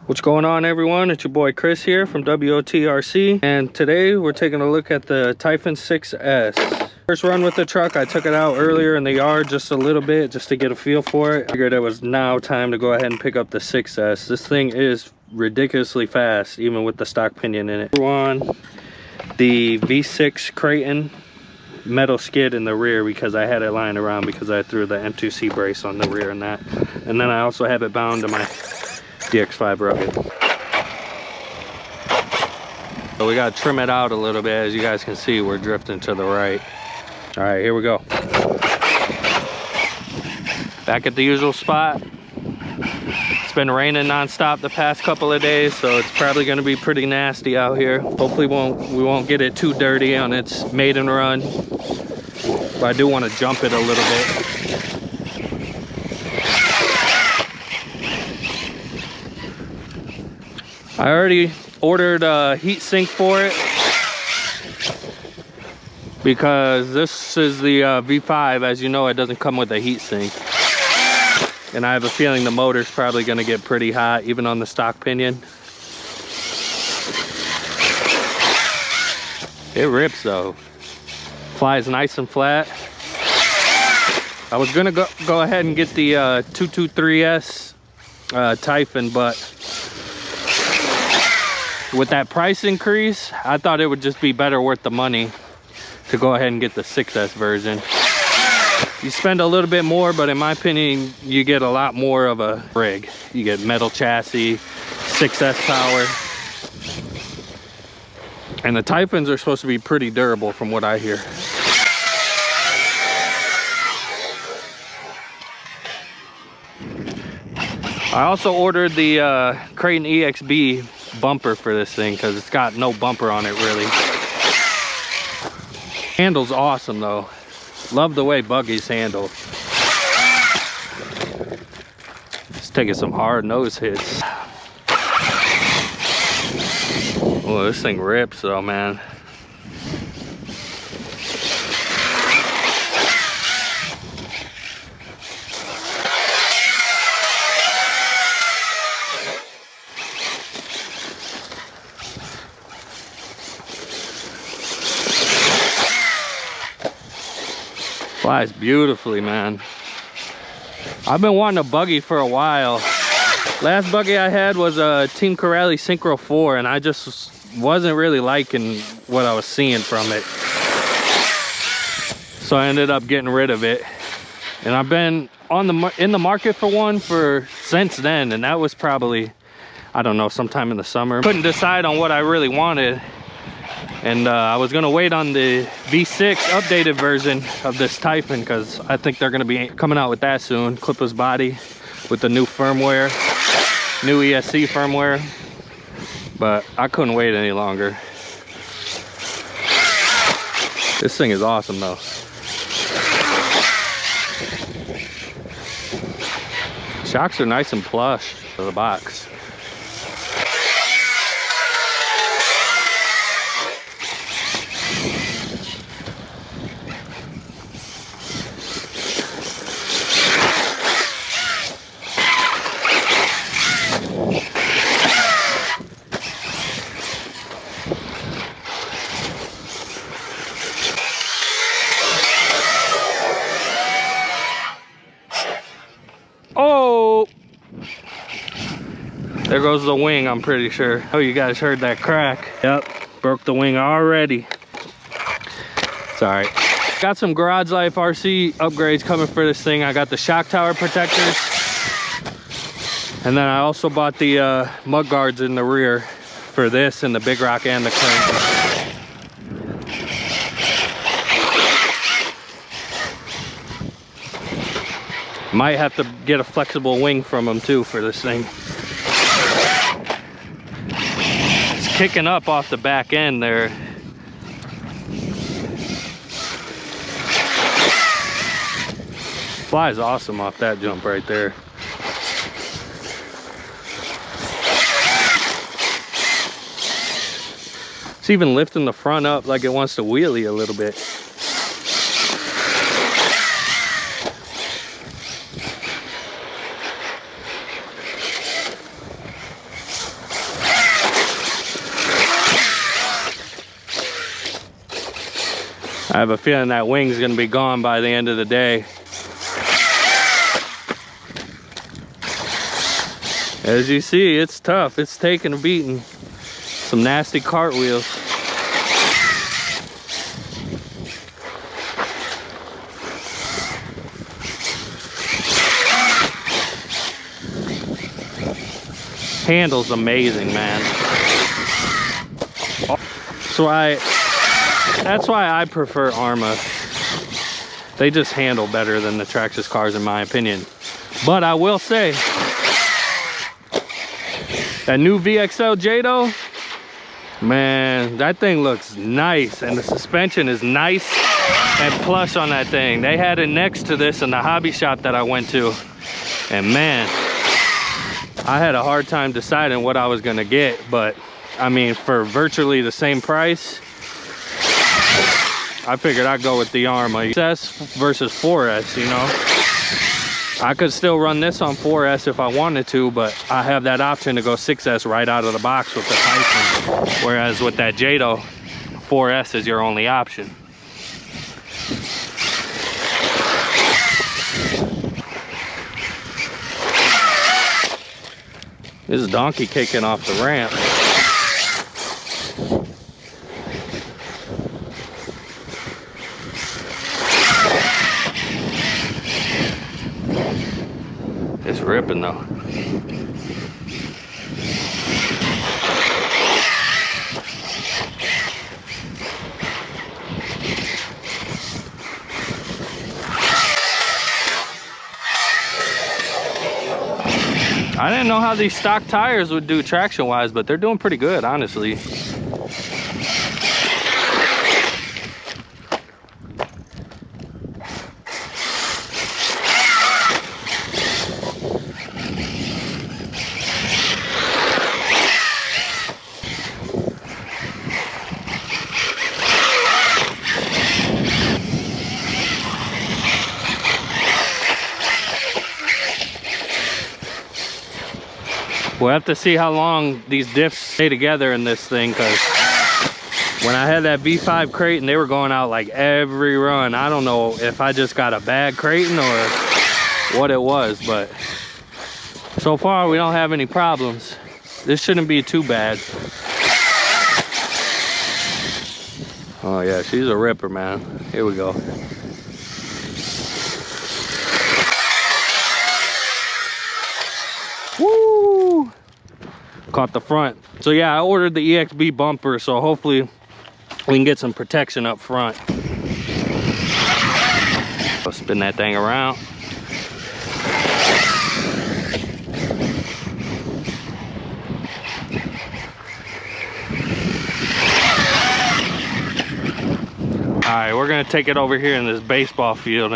What's going on, everyone? It's your boy Chris here from WOT RC, and today we're taking a look at the Typhon 6S. First run with the truck, I took it out earlier in the yard just a little bit just to get a feel for it. Figured it was now time to go ahead and pick up the 6S. This thing is ridiculously fast, even with the stock pinion in it. One, the V6 Creighton metal skid in the rear because I had it lying around because I threw the M2C brace on the rear and that. And then I also have it bound to my DX5 rugged. So we gotta trim it out a little bit. As you guys can see, we're drifting to the right. All right, here we go. Back at the usual spot. It's been raining nonstop the past couple of days, so it's probably gonna be pretty nasty out here. Hopefully we won't get it too dirty on its maiden run, but I do want to jump it a little bit. I already ordered a heat sink for it because this is the V5. As you know, it doesn't come with a heat sink, and I have a feeling the motor's probably going to get pretty hot even on the stock pinion. It rips though. Flies nice and flat. I was gonna go ahead and get the 223S Typhon, but with that price increase, I thought it would just be better worth the money to go ahead and get the 6S version. You spend a little bit more, but in my opinion, you get a lot more of a rig. You get metal chassis, 6S power. And the Typhons are supposed to be pretty durable from what I hear. I also ordered the Creighton EXB bumper for this thing because it's got no bumper on it really. Handle's awesome though. Love the way buggies handle. It's taking some hard nose hits. Oh, this thing rips though, man. Flies beautifully, man. I've been wanting a buggy for a while. Last buggy I had was a Team Corrali Synchro 4, and I just wasn't really liking what I was seeing from it. So I ended up getting rid of it. And I've been in the market for one since then, and that was probably, I don't know, sometime in the summer. Couldn't decide on what I really wanted. And I was gonna wait on the V6 updated version of this Typhon because I think they're gonna be coming out with that soon. Clipless body with the new firmware, new ESC firmware. But I couldn't wait any longer. This thing is awesome though. Shocks are nice and plush for the box. Oh, there goes the wing, I'm pretty sure. Oh, you guys heard that crack. Yep, broke the wing already. It's all right. Got some Garage Life RC upgrades coming for this thing. I got the shock tower protectors, and then I also bought the mud guards in the rear for this and the big rock and the crank. Might have to get a flexible wing from them too for this thing. It's kicking up off the back end there. Flies awesome off that jump right there. It's even lifting the front up like it wants to wheelie a little bit. I have a feeling that wing's gonna be gone by the end of the day. As you see, it's tough. It's taking a beating. Some nasty cartwheels. Handle's amazing, man. That's why I prefer Arrma. They just handle better than the Traxxas cars in my opinion. But I will say, that new VXL J-Do, man, that thing looks nice, and the suspension is nice and plush on that thing. They had it next to this in the hobby shop that I went to, and man, I had a hard time deciding what I was gonna get, but I mean, for virtually the same price, I figured I'd go with the Arrma 6S versus 4S, you know. I could still run this on 4S if I wanted to, but I have that option to go 6S right out of the box with the Typhon. Whereas with that J-Do, 4S is your only option. This is donkey kicking off the ramp. It's ripping though. I didn't know how these stock tires would do traction wise, but they're doing pretty good, honestly. We'll have to see how long these diffs stay together in this thing, because when I had that V5 Creighton, they were going out like every run. I don't know if I just got a bad Creighton or what it was, but so far we don't have any problems. This shouldn't be too bad. Oh yeah, she's a ripper, man. Here we go. Woo! Caught the front. So yeah, I ordered the EXB bumper, so hopefully we can get some protection up front. I'll spin that thing around. All right, we're gonna take it over here in this baseball field.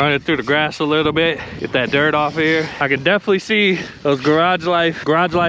Run it through the grass a little bit, get that dirt off here. I can definitely see those Garage Life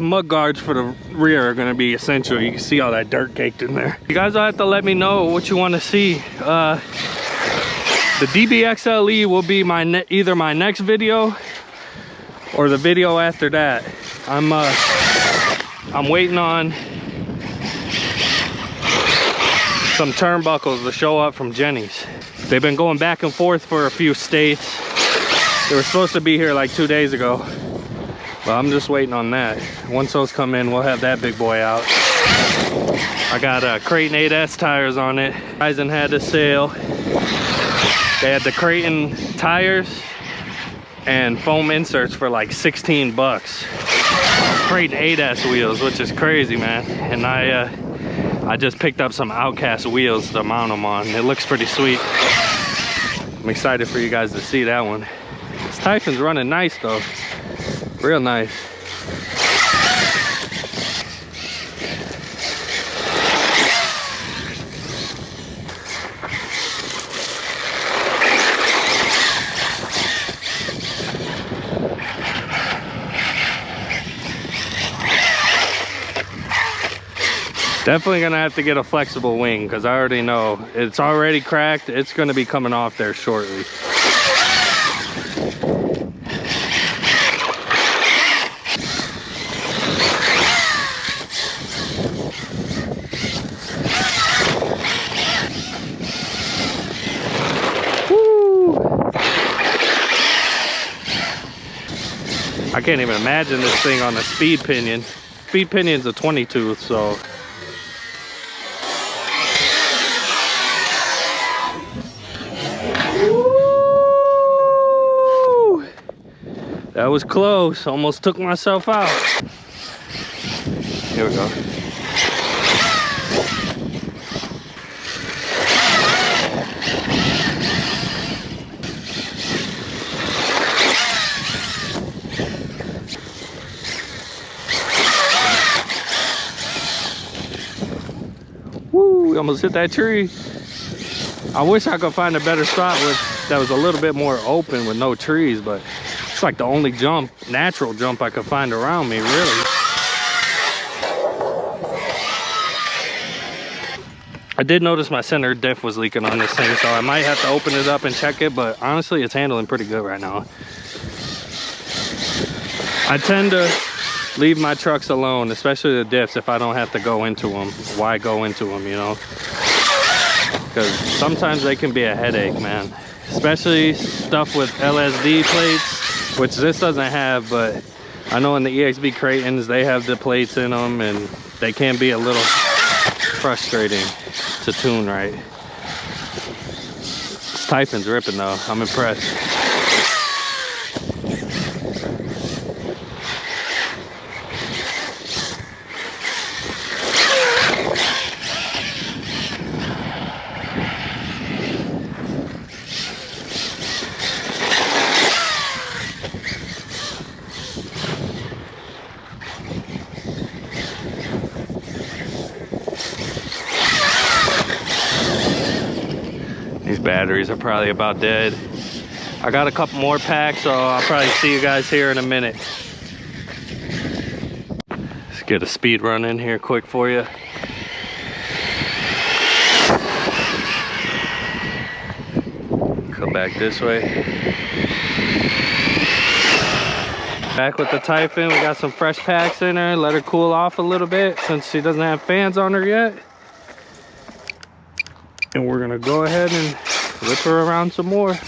mud guards for the rear are gonna be essential. You can see all that dirt caked in there. You guys will have to let me know what you want to see. The DBXLE will be either my next video or the video after that. I'm waiting on some turnbuckles to show up from Jenny's. They've been going back and forth for a few states. They were supposed to be here like 2 days ago, but I'm just waiting on that. Once those come in, we'll have that big boy out. I got Creighton 8S tires on it. Eisen had a sale. They had the Creighton tires and foam inserts for like 16 bucks. Creighton 8S wheels, which is crazy, man. And I just picked up some Outcast wheels to mount them on. It looks pretty sweet. I'm excited for you guys to see that one. This Typhon's running nice though. Real nice. Definitely gonna have to get a flexible wing because I already know it's already cracked. It's gonna be coming off there shortly. Woo! I can't even imagine this thing on a speed pinion. Speed pinion's a 22, so. That was close, almost took myself out. Here we go. Woo, we almost hit that tree. I wish I could find a better spot that was a little bit more open with no trees, but it's like the only jump, natural jump I could find around me, really. I did notice my center diff was leaking on this thing, so I might have to open it up and check it, but honestly, it's handling pretty good right now. I tend to leave my trucks alone, especially the diffs, if I don't have to go into them. Why go into them, you know? Because sometimes they can be a headache, man. Especially stuff with LSD plates, which this doesn't have, but I know in the EXB Creightons, they have the plates in them, and they can be a little frustrating to tune right. This Typhon's ripping though, I'm impressed. These batteries are probably about dead. I got a couple more packs, so I'll probably see you guys here in a minute. Let's get a speed run in here quick for you. Come back this way. Back with the Typhon, we got some fresh packs in her. Let her cool off a little bit since she doesn't have fans on her yet. And we're gonna go ahead and whip her around some more.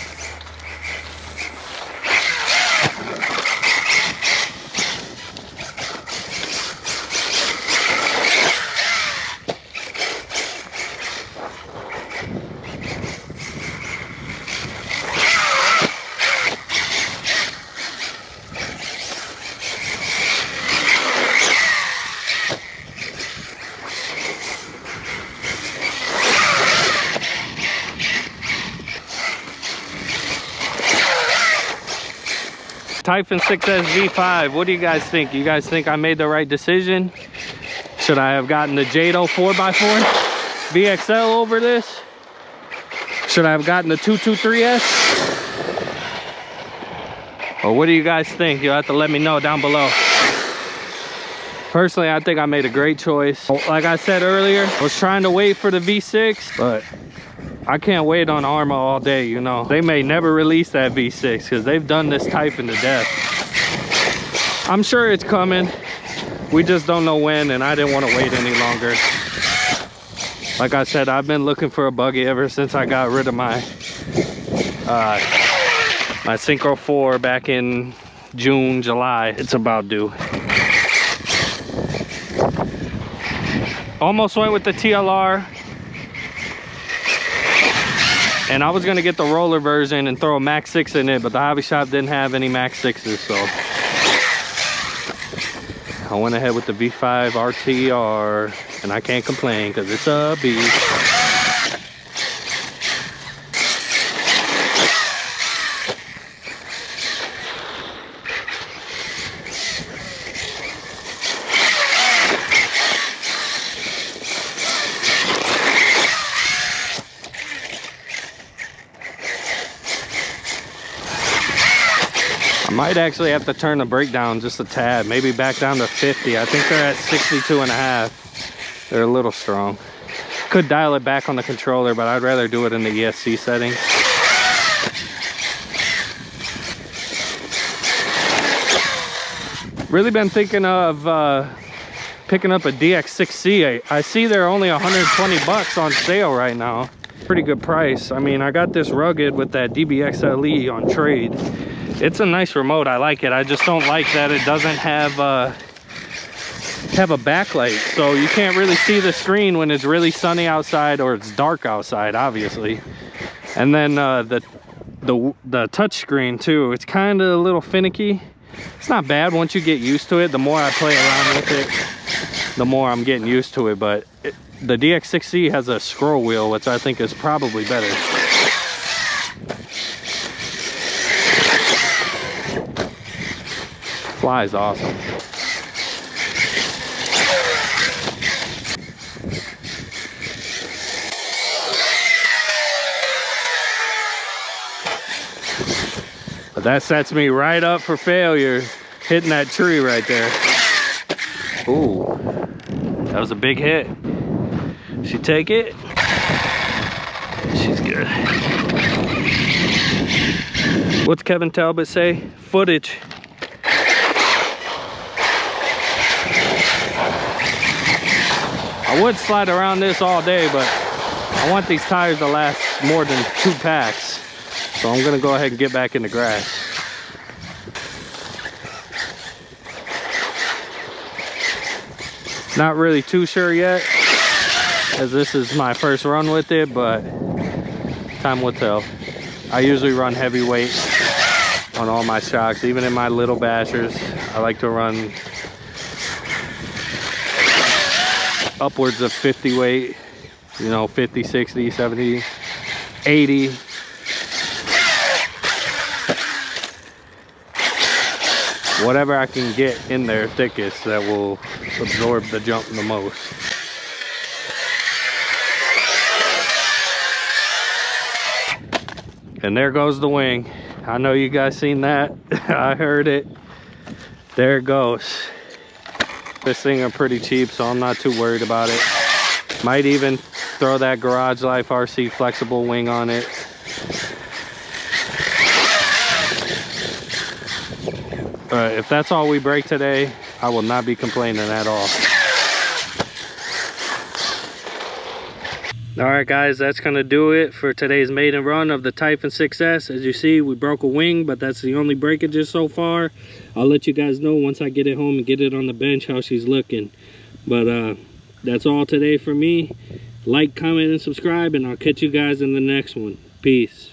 Typhon 6S V5, what do you guys think? You guys think I made the right decision? Should I have gotten the Jado 4x4 VXL over this? Should I have gotten the 223S? Or what do you guys think? You'll have to let me know down below. Personally, I think I made a great choice. Like I said earlier, I was trying to wait for the V6, but I can't wait on Arma all day, you know. They may never release that V6 because they've done this Typhon to death. I'm sure it's coming. We just don't know when, and I didn't want to wait any longer. Like I said, I've been looking for a buggy ever since I got rid of my my Synchro 4 back in June, July. It's about due. Almost went with the TLR. And I was gonna get the roller version and throw a Max 6 in it, but the hobby shop didn't have any Max 6s, so I went ahead with the V5 RTR, and I can't complain because it's a beast. I might actually have to turn the brake down just a tad, maybe back down to 50. I think they're at 62.5. They're a little strong. Could dial it back on the controller, but I'd rather do it in the ESC setting. Really been thinking of picking up a DX6C. I see they're only 120 bucks on sale right now. Pretty good price. I mean, I got this Rugged with that DBXLE on trade. It's a nice remote. I like it. I just don't like that it doesn't have a backlight, so you can't really see the screen when it's really sunny outside or it's dark outside, obviously. And then the touch screen too, it's kind of a little finicky. It's not bad once you get used to it. The more I play around with it, the more I'm getting used to it. But the DX6C has a scroll wheel, which I think is probably better. Fly's awesome. But that sets me right up for failure, hitting that tree right there. Ooh, that was a big hit. She take it? She's good. What's Kevin Talbot say? Footage. I would slide around this all day, but I want these tires to last more than 2 packs. So I'm gonna go ahead and get back in the grass. Not really too sure yet, as this is my first run with it, but time will tell. I usually run heavyweight on all my shocks, even in my little bashers. I like to run upwards of 50 weight, you know, 50, 60, 70, 80. Whatever I can get in there thickest that will absorb the jump the most. And there goes the wing. I know you guys seen that. I heard it. There it goes. This thing are pretty cheap, so I'm not too worried about it. Might even throw that Garage Life RC flexible wing on it. If that's all we break today, I will not be complaining at all. Alright guys, that's gonna do it for today's maiden run of the Typhon 6S. As you see, we broke a wing, but that's the only breakages so far. I'll let you guys know once I get it home and get it on the bench how she's looking. But that's all today for me. Like, comment, and subscribe, and I'll catch you guys in the next one. Peace.